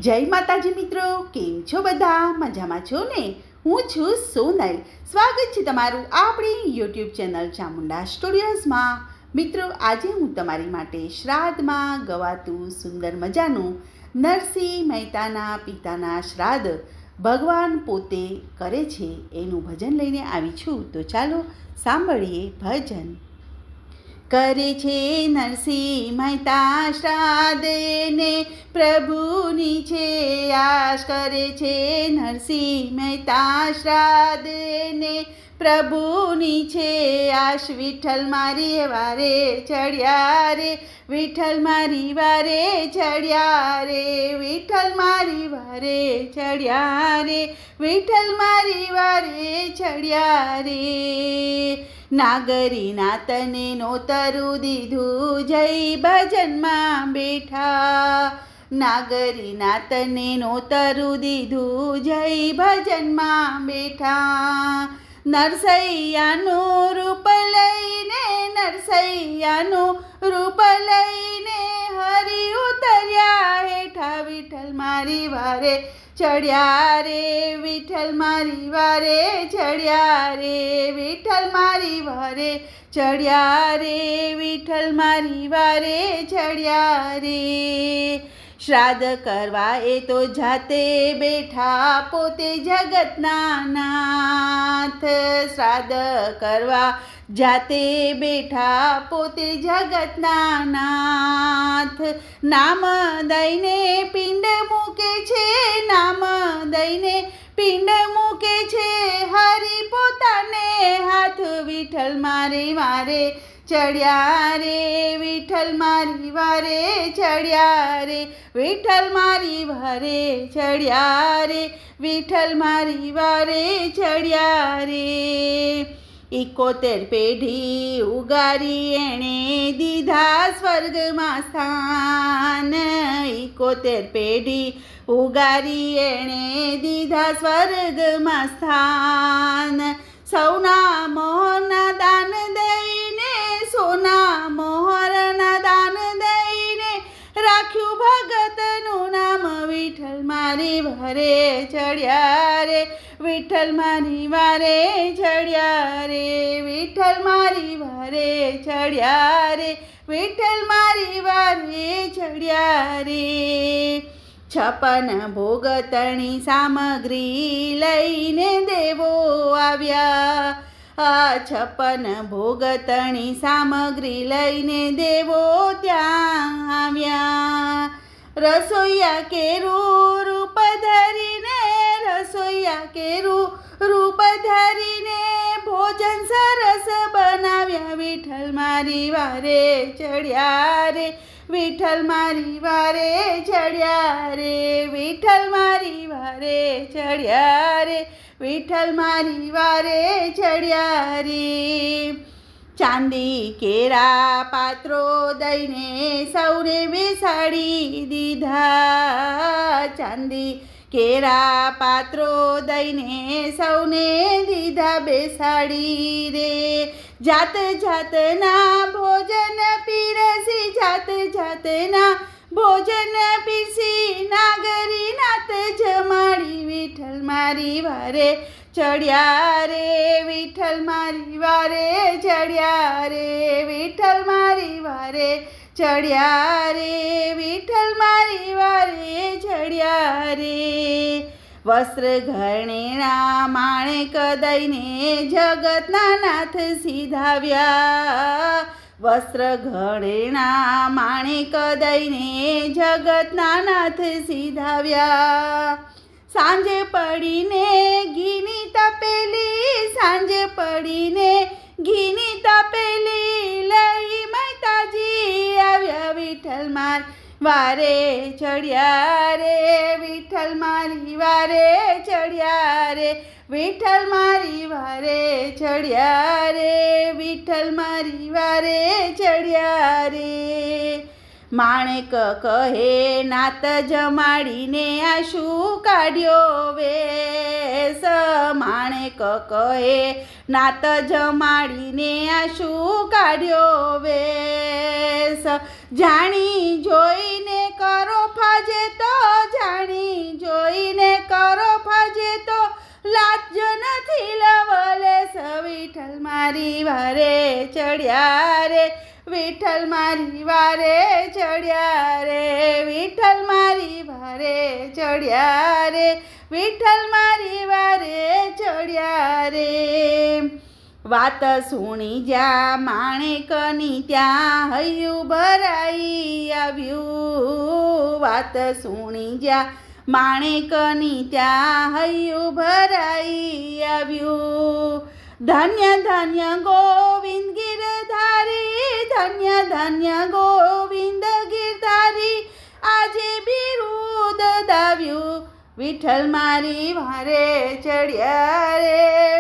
જય માતાજી મિત્રો, કેમ છો બધા? મજામાં છો ને? હું છું સોનલ. સ્વાગત છે તમારું આપણી યુટ્યુબ ચેનલ ચામુંડા સ્ટુડિયોઝમાં. મિત્રો, આજે હું તમારી માટે શ્રાદ્ધમાં ગવાતું સુંદર મજાનું નરસિંહ મહેતાના પિતાના શ્રાદ્ધ ભગવાન પોતે કરે છે એનું ભજન લઈને આવી છું. તો ચાલો સાંભળીએ ભજન. કરે છે નરસિંહ મહેતા શ્રાદ્ધ ને પ્રભુની છે આશ. કરે છે નરસિંહ મહેતા શ્રાદ્ધ ને પ્રભુની છે આશ. વિઠ્ઠલ મારી વારે ચડ્યા રે, વિઠ્ઠલ મારી વારે ચડ્યા રે, વિઠ્ઠલ મારી વારે ચડ્યા રે, વિઠ્ઠલ મારી વારે ચડ્યા રે. નાગરી નાતને નોતરું દીધું, જય ભજનમાં બેઠા. નાગરી નાતને નોતરું દીધું, જય ભજનમાં બેઠા. નરસૈયાનું રૂપ લઈને, નરસૈયાનું રૂપ લઈને હરિ ઉતર્યા હેઠા. વિઠ્ઠલ મારી વારે ચડ્યા રે, વિઠ્ઠલ મારી વારે ચડ્યા રે, વિઠ્ઠલ મારી વારે ચડ્યા રે, વિઠ્ઠલ મારી વારે ચડ્યા રે. શ્રાદ્ધ કરવા એ તો જાતે બેઠા, પોતે જગતના નાથ. શ્રાદ્ધ કરવા જાતે બેઠા, પોતે જગતના નાથ. નામ દઈને પિંડ મૂકે છે, નામ દઈને પિંડ મૂકે છે હરિ પોતાને હાથ. વિઠ્ઠલ મારી વારે ચડ્યા રે, વિઠ્ઠલ મારી વારે ચડ્યા રે, વિઠ્ઠલ મારી વારે ચડ્યા રે, વિઠ્ઠલ મારી વારે ચડ્યા રે. 71 પેઢી ઉગારી એણે દીધા સ્વર્ગમાં સ્થાન. 71 પેઢી ઉગારી એણે દીધા સ્વર્ગમાં સ્થાન. સૌના મોહરના દાન દઈને, સોના મોહરના દાન દઈને રાખ્યું ભગતનું નામ. વિઠ્ઠલ મારી વારે ચડ્યા રે, વિઠ્ઠલ મારી વારે ચડ્યા રે, વિઠ્ઠલ મારી વારે ચડ્યા રે, વિઠ્ઠલ મારી વારે ચડ્યા રે. 56 ભોગ તણી સામગ્રી લઈને દેવો આવ્યા. 56 ભોગ તણી સામગ્રી લઈને દેવો ત્યાં આવ્યા. રસોઈયા કેરું રૂપ ધરીને, રસોઈયા કેરું રૂપ ધરીને ભોજન સરસ બનાવ્યા. વિઠ્ઠલ મારી વારે ચડ્યા રે, વિઠ્ઠલ મારી વારે ચડ્યા રે, વિઠ્ઠલ મારી વારે ચડ્યા રે, વિઠ્ઠલ મારી વારે ચડ્યા રે. ચાંદી કેરા પાત્રો દઈને સૌને બેસાડી દીધા. ચાંદી કેરા પાત્રો દઈને સૌને દીધા બેસાડી રે. જાત જાતના ભોજન પીરસી, જાત જાતના ભોજન પીરસી નાગરી નાત જમાડી. વિઠ્ઠલ મારી વારે ચડ્યા રે, વિઠ્ઠલ મારી વારે ચડ્યા રે, વિઠ્ઠલ મારી વારે ચડ્યા રે, વિઠ્ઠલ મારી વારે ચડ્યા રે. વસ્ત્ર ઘરેણા માણેક દઈને જગતના નાથ સીધાવ્યા. વસ્ત્ર ઘરેણા માણેક દઈને જગતના નાથ સીધાવ્યા. સાંજે પડીને ઘીની તપેલી, સાંજે પડીને ઘીની તપેલી લઈ મહેતાજી આવ્યા. વિઠ્ઠલ મારી વારે ચડ્યા રે, વિઠ્ઠલ મારી વારે ચડ્યા રે, વિઠ્ઠલ મારી વારે ચડ્યા રે, વિઠ્ઠલ મારી વારે ચડ્યા રે. માણેક કહે નાત જમાડીને આ શું કાઢ્યો વેશ. માણેક કહે નાત જમાડીને આ શું કાઢ્યો વેશ. જાણી જોઈને કરો ફજે તો જાણી લવલેસ વિઠ્ઠલ મારી વારે ચડ્યા રે વિઠ્ઠલ મારી વારે ચડ્યા રે વિઠ્ઠલ મારી વારે ચડ્યા રે વિઠ્ઠલ મારી વારે ચડ્યા રે વાત સુણી જ્યાં માણેકની ત્યાં હૈયું ભરાઈ આવ્યું વાત સુણી જ્યાં માણેકની ત્યાં હૈયું ભરાઈ આવ્યું ધન્ય ધન્ય ગોવિંદ ગિરધારી ધન્ય ધન્ય ગોવિંદ ગિરધારી આજે બિરુદ દાવ્યું વિઠ્ઠલ મારી વારે ચડ્યા રે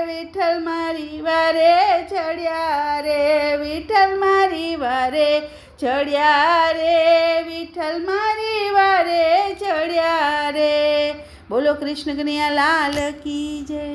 વિઠ્ઠલ મારી વારે ચડ્યા રે વિઠ્ઠલ મારી વારે ચડ્યા રે વિઠ્ઠલ મારી વારે ચડ્યા રે બોલો કૃષ્ણ કનૈયા લાલ કી જય।